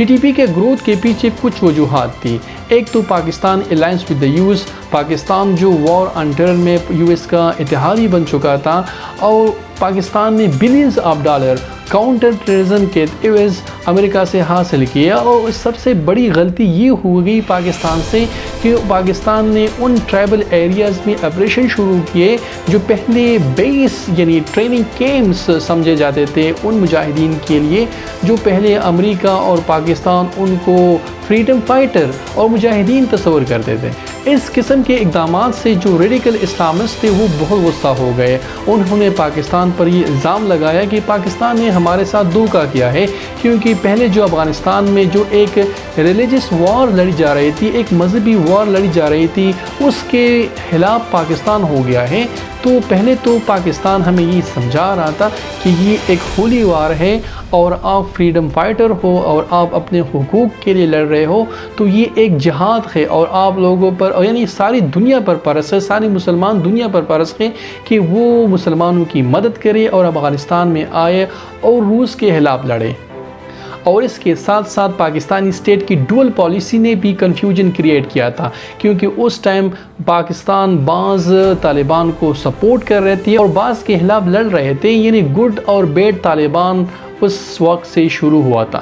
T T پی کے growth کے پیچھے کچھ وجوہات تھی. ایک تو Pakistan alliance with the use, Pakistan جو وار آن ٹیرر میں یو ایس کا اتحادی بن چکا تھا اور پاکستان نے billions of dollar counter terrorism کے عوض امریکہ سے حاصل کیا. اور سب سے بڑی غلطی یہ ہو گئی پاکستان سے کہ پاکستان نے ان ٹرائبل ایریاز میں آپریشن شروع کیے جو پہلے بیس یعنی ٹریننگ کیمپس سمجھے جاتے تھے ان مجاہدین کے لیے جو پہلے امریکہ اور پاکستان ان کو فریڈم فائٹر اور مجاہدین تصور کرتے تھے. اس قسم کے اقدامات سے جو ریڈیکل اسلامسٹ تھے وہ بہت غصہ ہو گئے. انہوں نے پاکستان پر یہ الزام لگایا کہ پاکستان نے ہمارے ساتھ دھوکہ کیا ہے کیونکہ پہلے جو افغانستان میں جو ایک ریلیجس وار لڑی جا رہی تھی، ایک مذہبی وار لڑی جا رہی تھی، اس کے خلاف پاکستان ہو گیا ہے. تو پہلے تو پاکستان ہمیں یہ سمجھا رہا تھا کہ یہ ایک ہولی وار ہے اور آپ فریڈم فائٹر ہو اور آپ اپنے حقوق کے لیے لڑ رہے ہو، تو یہ ایک جہاد ہے اور آپ لوگوں پر یعنی ساری دنیا پر فرض ہے، ساری مسلمان دنیا پر فرض ہے کہ وہ مسلمانوں کی مدد کرے اور افغانستان میں آئے اور روس کے خلاف لڑے. اور اس کے ساتھ ساتھ پاکستانی اسٹیٹ کی ڈول پالیسی نے بھی کنفیوژن کریٹ کیا تھا کیونکہ اس ٹائم پاکستان بعض طالبان کو سپورٹ کر رہے تھے اور بعض کے خلاف لڑ رہے تھے، یعنی گڈ اور بیڈ طالبان اس وقت سے شروع ہوا تھا.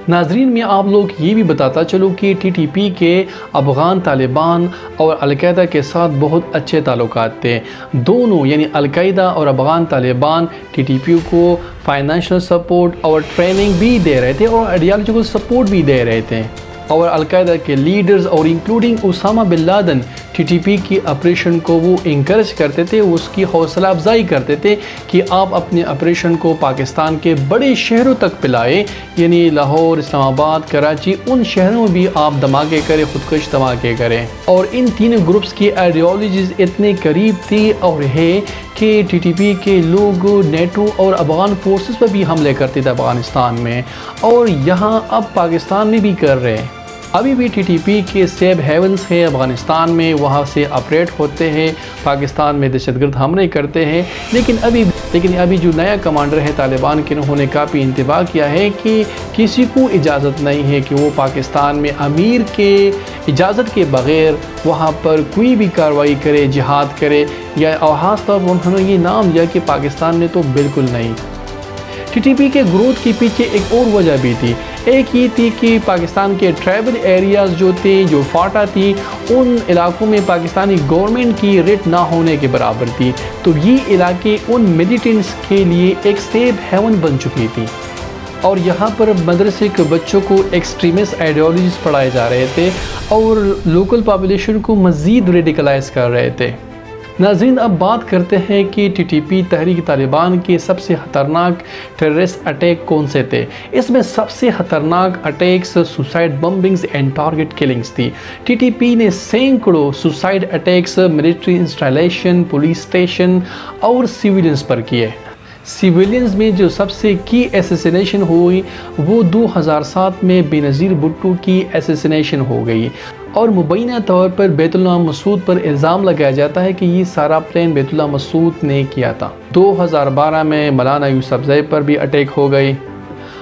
ناظرین میں آپ لوگ یہ بھی بتاتا چلو کہ ٹی ٹی پی کے افغان طالبان اور القاعدہ کے ساتھ بہت اچھے تعلقات تھے. دونوں یعنی القاعدہ اور افغان طالبان ٹی ٹی پی کو فائنینشیل سپورٹ اور ٹریننگ بھی دے رہے تھے اور آئیڈیالوجیکل سپورٹ بھی دے رہے تھے. اور القاعدہ کے لیڈرز اور including Osama bin Laden T T P کی آپریشن کو وہ انکریج کرتے تھے، اس کی حوصلہ افزائی کرتے تھے کہ آپ اپنے آپریشن کو پاکستان کے بڑے شہروں تک پلائے، یعنی لاہور، اسلام آباد، کراچی، ان شہروں میں بھی آپ دھماکے کریں، خودکش دھماکے کریں. اور ان تینوں گروپس کی آئیڈیالوجیز اتنے قریب تھی اور ہے کہ ٹی ٹی پی کے لوگ نیٹو اور افغان فورسز پر بھی حملے کرتے تھے افغانستان میں، اور یہاں اب پاکستان میں بھی کر رہے ہیں. ابھی بھی ٹی ٹی پی کے سیف ہیونز ہیں افغانستان میں، وہاں سے آپریٹ ہوتے ہیں، پاکستان میں دہشت گرد حملے کرتے ہیں. لیکن ابھی جو نیا کمانڈر ہے طالبان کے، انہوں نے کافی انتباہ کیا ہے کہ کسی کو اجازت نہیں ہے کہ وہ پاکستان میں امیر کے اجازت کے بغیر وہاں پر کوئی بھی کارروائی کرے، جہاد کرے، یا خاص طور پر انہوں نے یہ نام لیا کہ پاکستان نے تو بالکل نہیں. ٹی ٹی پی کے گروتھ کے پیچھے ایک اور وجہ بھی تھی. ایک یہ تھی کہ پاکستان کے ٹرائبل ایریاز جو تھے، جو فاٹا تھی، ان علاقوں میں پاکستانی گورنمنٹ کی ریٹ نہ ہونے کے برابر تھی. تو یہ علاقے ان ملیٹنٹس کے لیے ایک سیف ہیون بن چکی تھی اور یہاں پر مدرسے کے بچوں کو ایکسٹریمسٹ آئیڈیالوجیز پڑھائے جا رہے تھے اور لوکل پاپولیشن کو مزید ریڈیکلائز کر رہے تھے. ناظرین اب بات کرتے ہیں کہ ٹی ٹی پی تحریک طالبان کے سب سے خطرناک ٹیررسٹ اٹیک کون سے تھے. اس میں سب سے خطرناک attacks suicide bombings and target killings تھی. ٹی ٹی پی نے سینکڑوں suicide attacks military installation, police station اور سیویلینز پر کیے. سیویلینز میں جو سب سے کی ایسیسینیشن ہوئی وہ 2007 میں بے نظیر بھٹو کی ایسیسینیشن ہو گئی، اور مبینہ طور پر بیت اللہ مسعود پر الزام لگایا جاتا ہے کہ یہ سارا پلان بیت اللہ مسعود نے کیا تھا. 2012 میں مولانا یوسفزئی پر بھی اٹیک ہو گئی،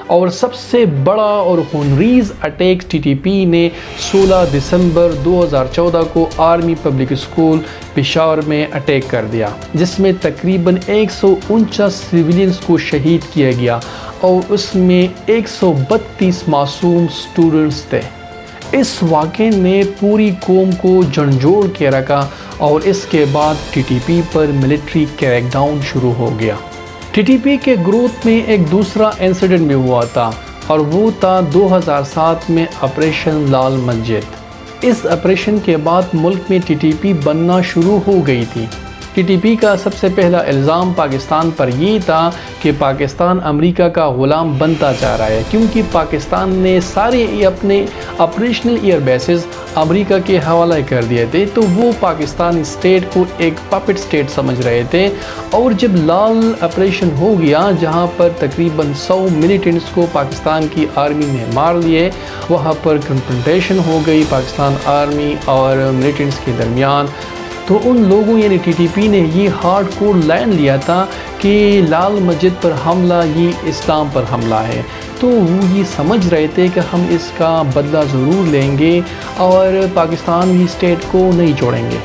اور سب سے بڑا اور خونریز اٹیک ٹی ٹی پی نے 16 دسمبر 2014 کو آرمی پبلک اسکول پشاور میں اٹیک کر دیا، جس میں تقریباً 149 سیویلینز کو شہید کیا گیا اور اس میں 132 معصوم سٹوڈنٹس تھے. اس واقعے نے پوری قوم کو جھنجھوڑ کے رکھا اور اس کے بعد ٹی ٹی پی پر ملٹری کریک ڈاؤن شروع ہو گیا. ٹی ٹی پی کے گروتھ میں ایک دوسرا انسیڈنٹ بھی ہوا تھا اور وہ تھا 2007 میں آپریشن لال مسجد. اس آپریشن کے بعد ملک میں ٹی ٹی پی بننا شروع ہو گئی تھی. ٹی ٹی پی کا سب سے پہلا الزام پاکستان پر یہ تھا کہ پاکستان امریکہ کا غلام بنتا جا رہا ہے، کیونکہ پاکستان نے سارے اپنے آپریشنل ایئر بیسز امریکہ کے حوالے کر دیے تھے. تو وہ پاکستان اسٹیٹ کو ایک پپٹ اسٹیٹ سمجھ رہے تھے. اور جب لال آپریشن ہو گیا جہاں پر تقریباً 100 ملیٹنٹس کو پاکستان کی آرمی نے مار لیے، وہاں پر کنفرنٹیشن ہو گئی پاکستان آرمی اور ملیٹنٹس کے درمیان. تو ان لوگوں یعنی ٹی ٹی پی نے یہ ہارڈ کور لائن لیا تھا کہ لال مسجد پر حملہ یہ اسلام پر حملہ ہے. تو وہ یہ سمجھ رہے تھے کہ ہم اس کا بدلہ ضرور لیں گے اور پاکستان اسٹیٹ کو نہیں چھوڑیں گے۔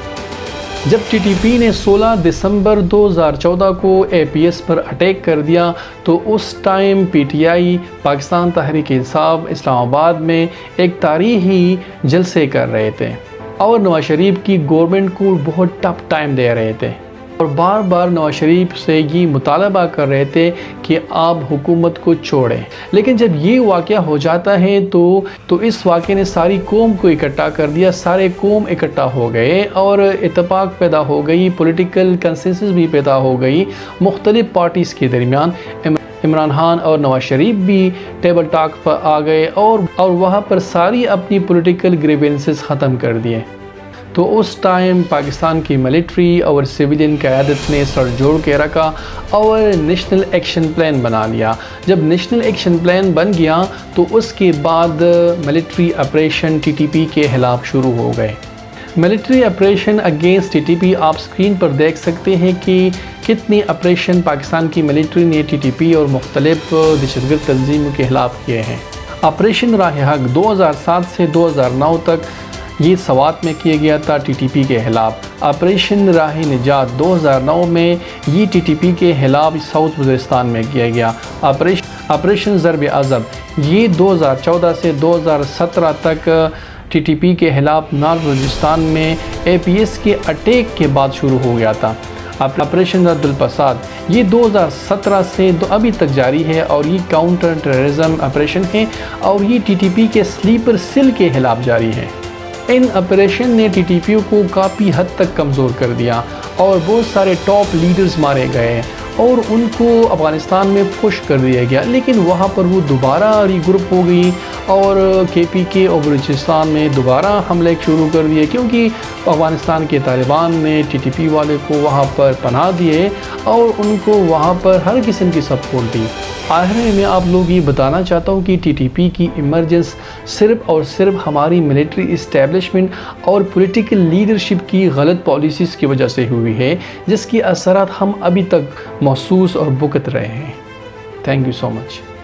جب ٹی ٹی پی نے 16 دسمبر 2014 کو اے پی ایس پر اٹیک کر دیا تو اس time P T I Pakistan Tehreek Insaf اسلام آباد میں ایک تاریخی جلسے کر رہے تھے اور نواز شریف کی گورنمنٹ کو بہت ٹف ٹائم دے رہے تھے اور بار بار نواز شریف سے یہ مطالبہ کر رہے تھے کہ آپ حکومت کو چھوڑیں۔ لیکن جب یہ واقعہ ہو جاتا ہے تو اس واقعے نے ساری قوم کو اکٹھا کر دیا، سارے قوم اکٹھا ہو گئے اور اتفاق پیدا ہو گئی، پولیٹیکل کنسنسس بھی پیدا ہو گئی مختلف پارٹیز کے درمیان۔ عمران خان اور نواز شریف بھی ٹیبل ٹاک پر آ گئے اور وہاں پر ساری اپنی پولیٹیکل گریوینسز ختم کر دیے۔ تو اس ٹائم پاکستان کی ملٹری اور سویلین قیادت نے سر جوڑ کے رکھا اور نیشنل ایکشن پلان بنا لیا۔ جب نیشنل ایکشن پلان بن گیا تو اس کے بعد ملٹری آپریشن ٹی ٹی پی کے خلاف شروع ہو گئے۔ Military operation against T T پی آپ سکرین پر دیکھ سکتے ہیں کہ کتنے آپریشن پاکستان کی ملٹری نے ٹی ٹی پی اور مختلف دہشت گرد تنظیموں کے خلاف کیے ہیں۔ آپریشن راہ حق 2007 سے 2009 تک یہ سوات میں کیا گیا تھا ٹی ٹی پی کے خلاف۔ آپریشن راہ نجات 2009 میں یہ ٹی ٹی پی کے خلاف ساؤتھ وزیرستان میں کیا گیا۔ آپریشن ضرب عضب یہ 2014 سے 2017 تک ٹی ٹی پی کے خلاف نارتھ وزیرستان میں اے پی ایس کے اٹیک کے بعد شروع ہو گیا تھا۔ آپریشن رد الفساد یہ 2017 سے ابھی تک جاری ہے اور یہ کاؤنٹر ٹیررزم آپریشن ہے اور یہ ٹی ٹی پی کے سلیپر سیل کے خلاف جاری ہے۔ ان آپریشن نے ٹی ٹی پی کو کافی حد تک کمزور کر دیا اور بہت سارے ٹاپ لیڈرز مارے گئے اور ان کو افغانستان میں پش کر دیا گیا، لیکن وہاں پر وہ دوبارہ ری گروپ ہو گئی اور کے پی کے اور بلوچستان میں دوبارہ حملے شروع کر دیے کیونکہ افغانستان کے طالبان نے ٹی ٹی پی والے کو وہاں پر پناہ دیے اور ان کو وہاں پر ہر قسم کی سپورٹ دی۔ آخر میں آپ لوگ یہ بتانا چاہتا ہوں کہ ٹی ٹی پی کی ایمرجنس صرف اور صرف ہماری ملٹری اسٹیبلشمنٹ اور پولیٹیکل لیڈرشپ کی غلط پالیسیز کی وجہ سے ہوئی ہے، جس کی اثرات ہم ابھی تک محسوس اور بھگت رہے ہیں۔ Thank you so much.